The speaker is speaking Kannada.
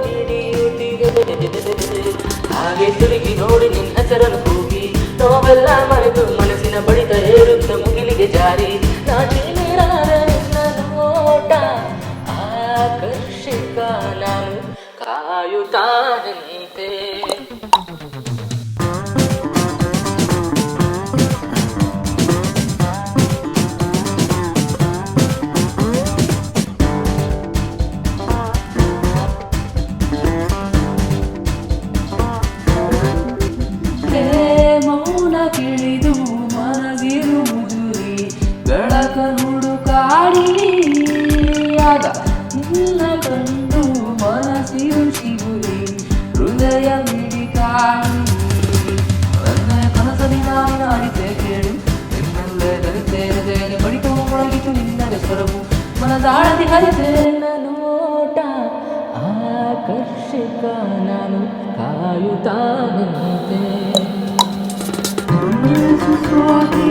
ಹಿಡಿಯುತ್ತಿದೆ. ಹಾಗೆ ತಿರುಗಿ ನೋಡಿ ನಿನ್ನ ಹೆಸರನ್ನು ಕೂಗಿ ನೋವೆಲ್ಲ ಮರೆತು ಮನಸ್ಸಿನ ಬಡಿತ ಏರುತ್ತ ಮುಗಿಲಿಗೆ ಜಾರಿ ನಾಚಿನಿರಾದ ನಿನ್ನ ನೋಟ ಆಕರ್ಷಕ ನಾನು ಕಾಯುತ್ತಾ ನಿಂತೆ. ಮೌನ ತಿಳಿದು ಮನದಿರು ಮುದುರಿ ಬೆಳಕ ಹುಡುಕಾಡಿ ಆಗ ನಿನ್ನ ಕಂಡು ಮನಸ್ಸಿರು ಸಿಗುರಿ ಹೃದಯ ಮಿಡಿಕಾಡಿ ನನ್ನ ಕನಸಲಿ ನಾನು ಅರಿತೆ ಕೇಳು ನಿನ್ನಲ್ಲೇ ಕಲಿತೇನೆ ಬಡಿತ ಮೊಳಗಿತು ನಿನ್ನ ಹೆಸರವು ಮನದಾಳದಿ ಹರಿತೆ ನೋಟ ಆಕರ್ಷಕ ನಾನು ಕಾಯುತ್ತಾ ನಿಂತೆ. Swati,